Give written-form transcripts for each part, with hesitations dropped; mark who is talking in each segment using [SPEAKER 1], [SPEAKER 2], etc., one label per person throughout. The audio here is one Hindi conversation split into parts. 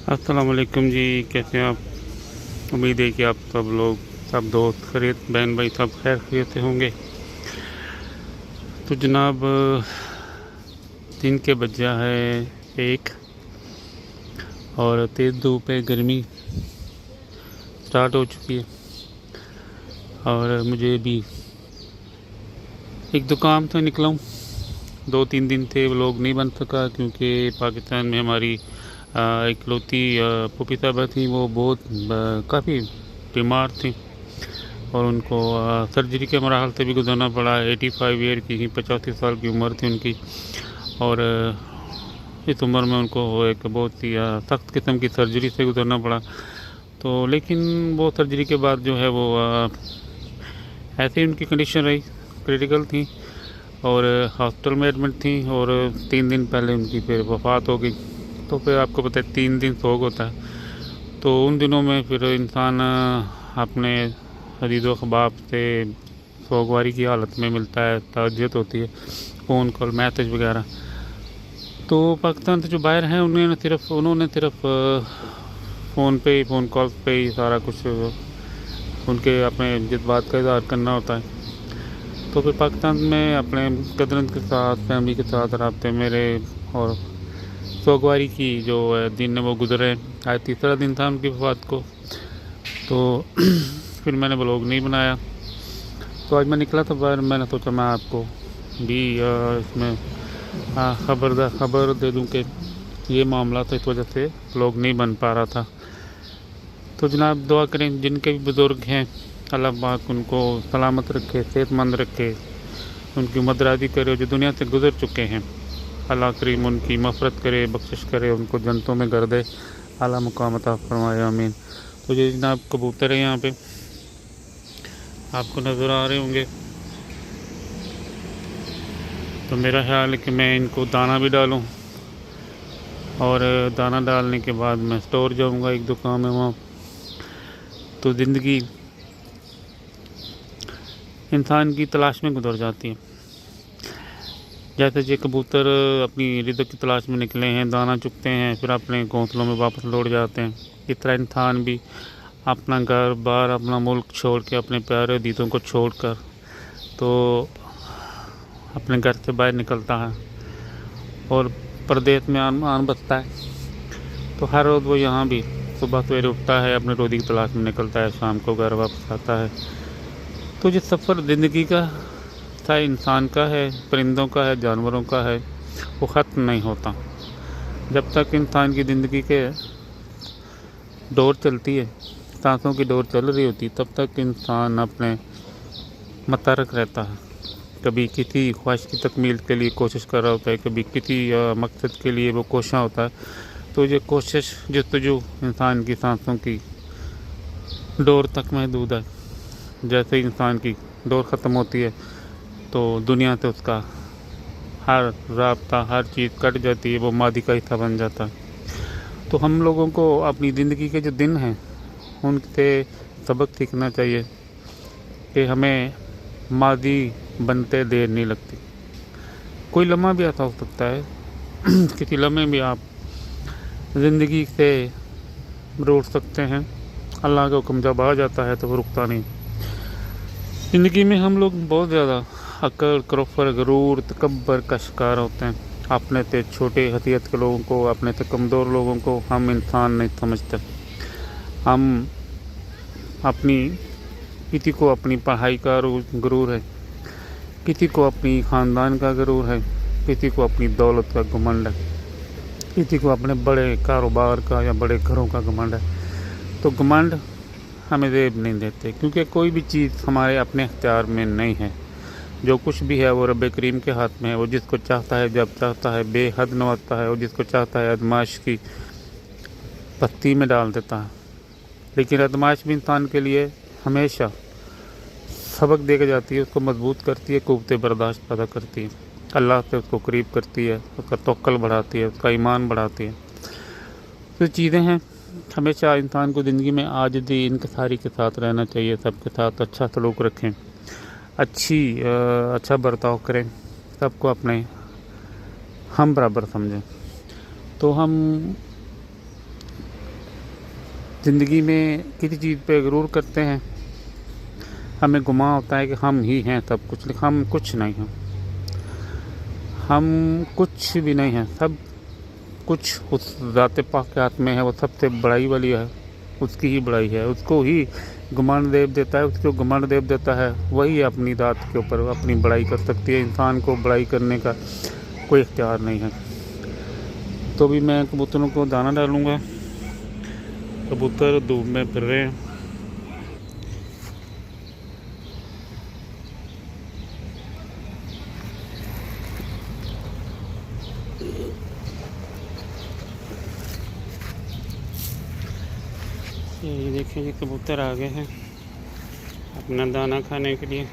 [SPEAKER 1] अस्सलाम वालेकुम जी। कैसे हैं आप? उम्मीद है कि आप सब लोग, सब दोस्त, खैरियत, बहन भाई सब खैर खैरियत से होंगे। तो जनाब, दिन के बजा है एक, और तेज़ धूप है, गर्मी स्टार्ट हो चुकी है। और मुझे भी एक दुकान से निकला हूँ। 2-3 दिन थे व्लॉग नहीं बन सका क्योंकि पाकिस्तान में हमारी इकलौती पुपी साहबा थी। वो बहुत काफ़ी बीमार थी और उनको सर्जरी के मराहल से भी गुजरना पड़ा। 85 ईयर की थी, 85 साल की उम्र थी उनकी। और इस उम्र में उनको एक बहुत ही सख्त किस्म की सर्जरी से गुजरना पड़ा। तो लेकिन वो सर्जरी के बाद जो है वो ऐसे ही उनकी कंडीशन रही, क्रिटिकल थी और हॉस्पिटल में एडमिट थी। और 3 दिन पहले उनकी फिर वफ़ात हो गई। तो फिर आपको पता है 3 दिन सोग होता है। तो उन दिनों में फिर इंसान अपने अजीज़ व अहबाब से सोगवारी की हालत में मिलता है, ताज़ियत होती है, फ़ोन कॉल, मैसेज वगैरह। तो पाकिस्तान से जो बाहर हैं उन्होंने सिर्फ फ़ोन पे ही, फ़ोन कॉल पे ही सारा कुछ उनके अपने जज्बात का इज़हार करना होता है। तो फिर पाकिस्तान में अपने कज़न के साथ, फैमिली के साथ रबते मेरे और सोगवारी की जो दिन है वो गुजरे। आज तीसरा दिन था उनकी वफ़ात को। तो फिर मैंने व्लॉग नहीं बनाया। तो आज मैं निकला था बाहर, मैंने सोचा मैं आपको भी इसमें खबर दे दूं कि ये मामला था, इस वजह से व्लॉग नहीं बन पा रहा था। तो जनाब दुआ करें, जिनके भी बुज़ुर्ग हैं अल्लाह पाक उनको सलामत रखे, सेहतमंद रखे, उनकी मदराजी करे। जो दुनिया से गुजर चुके हैं अल्लाह करीम उनकी मफ़रत करे, बख्शिश करे, उनको जन्नतों में कर दे, आला मुकाम अता फरमाए, आमीन। तो ये जनाब कबूतर है, यहाँ पे आपको नज़र आ रहे होंगे। तो मेरा ख्याल है कि मैं इनको दाना भी डालूं, और दाना डालने के बाद मैं स्टोर जाऊंगा, एक दुकान है वहाँ। तो ज़िंदगी इंसान की तलाश में गुजर जाती है। जैसे ये कबूतर अपनी रिज़्क़ की तलाश में निकले हैं, दाना चुगते हैं, फिर अपने घोंसलों में वापस लौट जाते हैं। इस तरह इंसान भी अपना घर बार, अपना मुल्क छोड़ के, अपने प्यारे अजीज़ों को छोड़ कर तो अपने घर से बाहर निकलता है और परदेश में आन बसता है। तो हर रोज़ वो यहाँ भी सुबह सवेरे उठता है, अपने रोज़ी की तलाश में निकलता है, शाम को घर वापस आता है। तो ये सफ़र ज़िंदगी का, चाहे इंसान का है, परिंदों का है, जानवरों का है, वो ख़त्म नहीं होता। जब तक इंसान की ज़िंदगी के डोर चलती है, सांसों की डोर चल रही होती, तब तक इंसान अपने मतरक रहता है। कभी किसी ख्वाहिश की तकमील के लिए कोशिश कर रहा होता है, कभी किसी मकसद के लिए वो कोशिश होता है। तो ये कोशिश जस्तजू इंसान की सांसों की डोर तक महदूद है। जैसे ही इंसान की डोर ख़त्म होती है तो दुनिया से उसका हर राब्ता, हर चीज़ कट जाती है, वो मादी का हिस्सा बन जाता है। तो हम लोगों को अपनी ज़िंदगी के जो दिन हैं उनसे सबक सीखना चाहिए कि हमें मादी बनते देर नहीं लगती। कोई लम्हा भी ऐसा हो सकता है किसी लम्हे भी आप ज़िंदगी से रूठ सकते हैं। अल्लाह का हुक्म जब आ जाता है तो वो रुकता नहीं। ज़िंदगी में हम लोग बहुत ज़्यादा अक्ल, करोफर, गरूर, तकब्बर का शिकार होते हैं। अपने से छोटे हैसियत के लोगों को, अपने से कमज़ोर लोगों को हम इंसान नहीं समझते। हम अपनी, किसी को अपनी पढ़ाई का गुरूर है, किसी को अपनी ख़ानदान का गुरूर है, किसी को अपनी दौलत का घमंड है, किसी को अपने बड़े कारोबार का या बड़े घरों का घमंड है। तो घमंड हमें ज़ेब नहीं देते, क्योंकि कोई भी चीज़ हमारे अपने अख्तियार में नहीं है। जो कुछ भी है वो रब करीम के हाथ में है। वो जिसको चाहता है जब चाहता है बेहद नवाजता है, और जिसको चाहता है आज़माइश की पत्ती में डाल देता है। लेकिन आज़माइश भी इंसान के लिए हमेशा सबक देकर जाती है, उसको मजबूत करती है, क़ुव्वत बर्दाश्त पैदा करती है, अल्लाह से उसको करीब करती है, उसका तवक्कुल बढ़ाती है, उसका ईमान बढ़ाती है। तो चीज़ें हैं, हमेशा इंसान को ज़िंदगी में आजिज़ी, इनकिसारी के साथ रहना चाहिए। सबके साथ अच्छा सलूक रखें, अच्छा बर्ताव करें, सबको अपने हम बराबर समझें। तो हम ज़िंदगी में किसी चीज़ पे गरूर करते हैं, हमें गुमान होता है कि हम ही हैं सब कुछ, लेकिन हम कुछ नहीं हैं। हम कुछ भी नहीं हैं, सब कुछ उस ज़ात पाक के हाथ में है। वो सबसे बड़ाई वाली है, उसकी ही बड़ाई है। उसको ही गुमान देव देता है, उसको गुमान देव देता है, वही अपनी ज़ात के ऊपर अपनी बड़ाई कर सकती है। इंसान को बड़ाई करने का कोई इख्तियार नहीं है। तो भी मैं कबूतरों को दाना डालूँगा। कबूतर धूप में फिर रहे हैं। ये देखिए, ये कबूतर आ गए हैं अपना दाना खाने के लिए।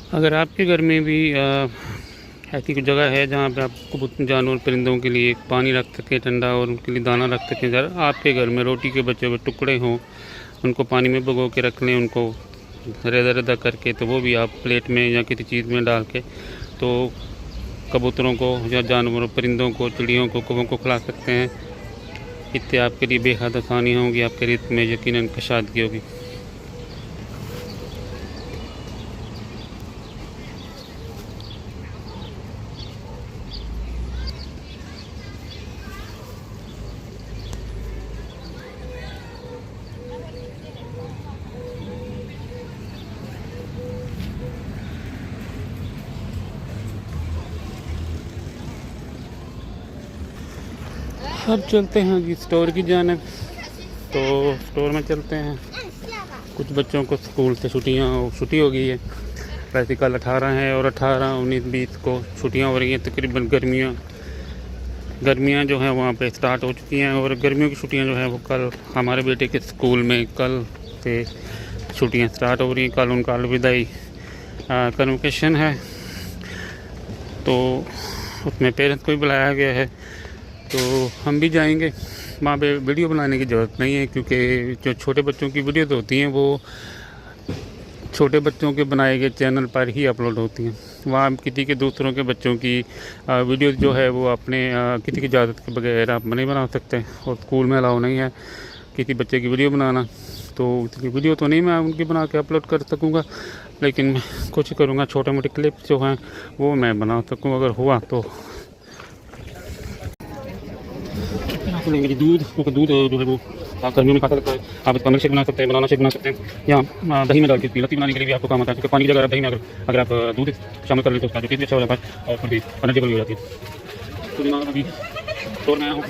[SPEAKER 1] अगर आपके घर में भी ऐसी कोई जगह है जहाँ पे आप कबूतर जानवर परिंदों के लिए पानी रख सकें ठंडा, और उनके लिए दाना रख सकें, अगर आपके घर में रोटी के बचे हुए टुकड़े हों, उनको पानी में भिगो के रख लें, उनको रदा रदा करके, तो वो भी आप प्लेट में या किसी चीज़ में डाल के तो कबूतरों को या जानवरों परिंदों को, चिड़ियों को, कौवों को खिला सकते हैं। इससे आपके लिए बेहद आसानी होगी, आपके रिज़्क़ में यकीनन कशादगी होगी। अब चलते हैं जी स्टोर की जानिब। तो स्टोर में चलते हैं। कुछ बच्चों को स्कूल से छुट्टी हो गई है। वैसे कल 18 है और 18, 19, 20 को छुट्टियां हो रही हैं। तकरीबन गर्मियां जो हैं वहाँ पे स्टार्ट हो चुकी हैं, और गर्मियों की छुट्टियां जो हैं वो कल हमारे बेटे के स्कूल में कल से छुट्टियां स्टार्ट हो रही हैं। कल उनका अलविदाई कन्वोकेशन है, तो उसमें पेरेंट्स को भी बुलाया गया है। तो हम भी जाएंगे। वहाँ पे वीडियो बनाने की ज़रूरत नहीं है, क्योंकि जो छोटे बच्चों की वीडियोज़ होती हैं वो छोटे बच्चों के बनाए गए चैनल पर ही अपलोड होती हैं। वहाँ किसी के दूसरों के बच्चों की वीडियो जो है वो अपने किसी की इजाज़त के बगैर आप नहीं बना सकते, और स्कूल में अलाउ नहीं है किसी बच्चे की वीडियो बनाना। तो उसकी वीडियो तो नहीं मैं उनकी बना के अपलोड कर सकूँगा, लेकिन मैं कोशिश करूँगा छोटे मोटे क्लिप्स जो हैं वो मैं बना सकूँ। अगर हुआ तो लेंगे दूध, क्योंकि दूध जो है वो गर्मियों में खाता लगता है। आप इसका मिल्क शेक बना सकते हैं, बनाना शेक बना सकते हैं, या दही में डाल के लस्सी बनाने के लिए भी आपको काम आता है। क्योंकि पानी की जगह आप दही में अगर आप दूध शामिल कर लेते हो, उसका जो टेस्ट भी अच्छा हो जाता है और फिर भी एनर्जी भी हो जाती है। तो जनाब अभी स्टोर में आया हूँ।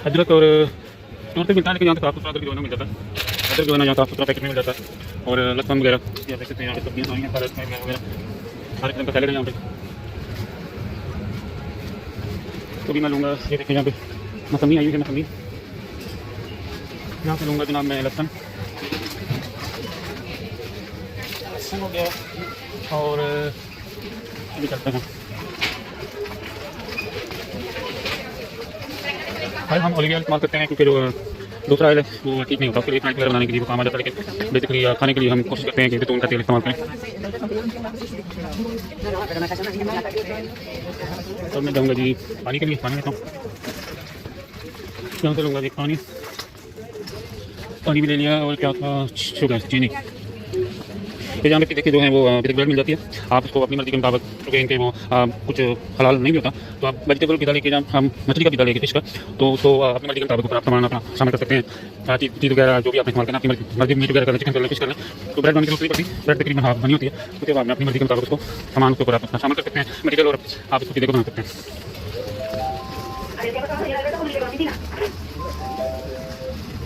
[SPEAKER 1] अदरक और स्टोर पर मिलता है, लेकिन यहाँ साफ सुथरा अदरक जो है मिल जाता है। अदरक जो है ना यहाँ साफ सुथरा पैकेट में मिल जाता है, और लहसुन वगैरह या देख सकते हैं यहाँ पे सब्जियाँ वगैरह हर किस्म का सैलेड है यहाँ पे। तो भी मैं लूँगा, ये देखिए यहाँ पे मौसमी आई हुई है। मौसमी यहाँ पे लूँगा जनाब मैं लहसुन हो गया, और अभी चलते हैं। भाई हम ओलिव ऑयल इस्तेमाल करते हैं, क्योंकि जो दूसरा ऑयल है वो ठीक नहीं होता, उसके लिए फ्राई वगैरह बनाने के लिए वो काम आ जाता है, लेकिन बेसिकली खाने के लिए हम कोशिश करते हैं कि जैतून का तेल इस्तेमाल करें। तो मैं जाऊँगा जी पानी के लिए, पानी लेता हूँ। यहाँ से लूँगा जी पानी भी ले लिया, और क्या था शुगर चीनी। तो यहाँ पे देखिए जो है वो ब्रेड मिल जाती है, आप उसको अपनी मर्ज़ी के मुताबिक, क्योंकि इनके वो कुछ हलाल नहीं भी होता, तो आप वेजिटेबल पिज़्ज़ा लेके जाएँ, हम मछली का पिज़्ज़ा लेके फिश का, तो उसको अपनी मर्ज़ी के मुताबिक ऊपर आप सामान अपना शामिल कर सकते हैं। चीज़ वगैरह जो भी आप इस्तेमाल करना अपनी मर्ज़ी, मीट वगैरह करना, चिकन कर लें, फिश कर लें। तो ब्रेड बनने की जरूरत नहीं पड़ती, ब्रेड तकरीबन हाफ बनी होती है, उसके बाद में अपनी मर्ज़ी के मुताबिक उसको सामान के ऊपर आप शामिल कर सकते हैं मटीरियल, और आप इसको पिज़्ज़ा को बना सकते हैं।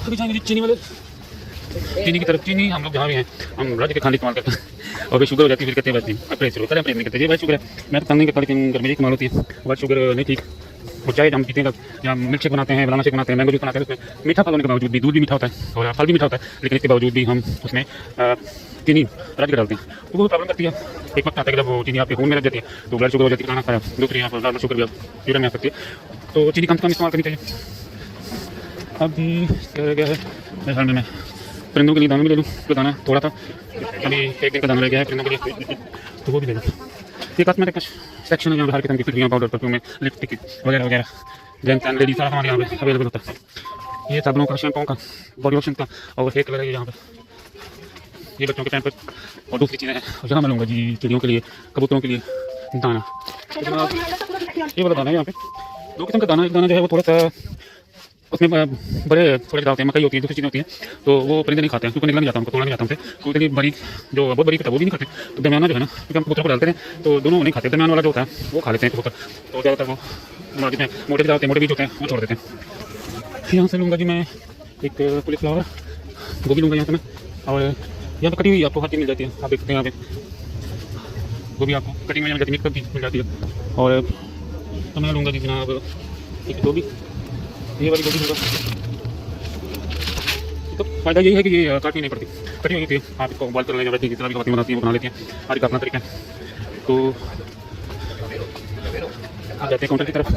[SPEAKER 1] अभी जाएंगे चीनी वाले, चीनी की तरफ। चीनी हम लोग जहाँ भी हैं हम राज्य के खाने इस्तेमाल करते हैं, और फिर शुगर हो जाती है, फिर कहते हैं बस नहीं अपने शुरू करें, अपने नहीं करते जी भाई शुगर है। मैं तो तंग नहीं करता, लेकिन गर्मी की कमाल होती है, बस शुगर नहीं ठीक। और चाय हम पीते हैं या मिल्क शेक बनाते हैं, बनाना शेक बनाते हैं, मैंगो जूस बनाते हैं, उसमें मीठा फल होने के बावजूद भी, दूध भी मीठा होता है और फल भी मीठा होता है, लेकिन इसके बावजूद भी हम उसमें चीनी राज्य डालते हैं, तो वो प्रॉब्लम करती है। एक वक्त आता है कि जब वो चीनी आपके खून में लग जाती है तो ब्लड शुगर हो जाती है, खाना खाया, दूसरी यहाँ पर ब्लड शुगर भी यूरिन में आ सकती है, तो चीनी कम से कम इस्तेमाल करनी चाहिए। अभी क्या रह गया है मेरे ख्याल में, मैं परिंदों के लिए दाना भी ले लूँ, तो दाना थोड़ा था, अभी एक दिन का दाना रह गया है परिंदों के लिए, तो वो भी ले लूँ। ये कॉस्मेटिक का सेक्शन है, यहाँ पर हर किस्म की फिल्मियाँ, पाउडर, परफ्यूम, लिपस्टिक वगैरह वगैरह, जेंट्स एंड लेडीज सारा हमारे यहाँ पे अवेलेबल होता है। ये साबुनों का, शैम्पूओं का, बॉडी लोशन का और हेयर कलर है यहाँ पर, ये बच्चों के पैम्पर और दूसरी चीज़ें हैं। और यहाँ मैं लूँगा जी चिड़ियों के लिए, कबूतरों के लिए दाना। ये वाला दाना है यहाँ पे, दो किस्म का दाना। एक दाना जो है वो थोड़ा सा उसमें बड़े थोड़े डालते हैं, मकई होती है, दूसरी चीज़ें होती हैं, तो वो परिंदे नहीं खाते हैं, क्योंकि निकला नहीं जाता उनको, तोड़ा नहीं जाता उनसे, तो इतनी बड़ी जो बहुत बड़ी होता है वो भी नहीं खाते। तो दरमियाना जो है ना, क्योंकि हम कबूतरों को डालते हैं तो दोनों नहीं खाते, दरमियान वाला जो होता है वो खा लेते हैं कबूतर, तो ज़्यादातर वो जिसमें मोटे भी डालते हैं, मोटे बीज होते हैं वो छोड़ देते हैं। यहाँ से लूँगा जी मैं एक कॉलीफ्लावर, गोभी लूँगा यहाँ से मैं, और यहाँ पर कटी हुई आपको हर चीज़ मिल जाती है, आप देख सकते हैं यहाँ पे गोभी आपको कटिंग में मिल जाती है, मिक्स चीज़ मिल जाती है। और तो मैं लूँगा जी जनाब एक गोभी, ये वाली गोभी लूँगा। तो फ़ायदा यही है कि ये काटनी नहीं पड़ती, कटी हुई थी, आप इसको बॉयल कर लेंगे, वैसे जितना भी खाती बनाती है वो बना लेती हैं, हर एक अपना तरीका है। तो आप जाते हैं काउंटर की तरफ,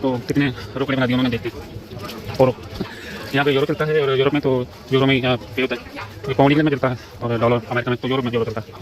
[SPEAKER 1] तो कितने रुपये बना दिए उन्होंने, देखते हैं। और यहाँ पे यूरो चलता है, और यूरोप में तो यूरो में यहाँ पे होता है, पाउंड इंग्लैंड में चलता है, और डॉलर अमेरिका में तो यूरोप में यूरो चलता है।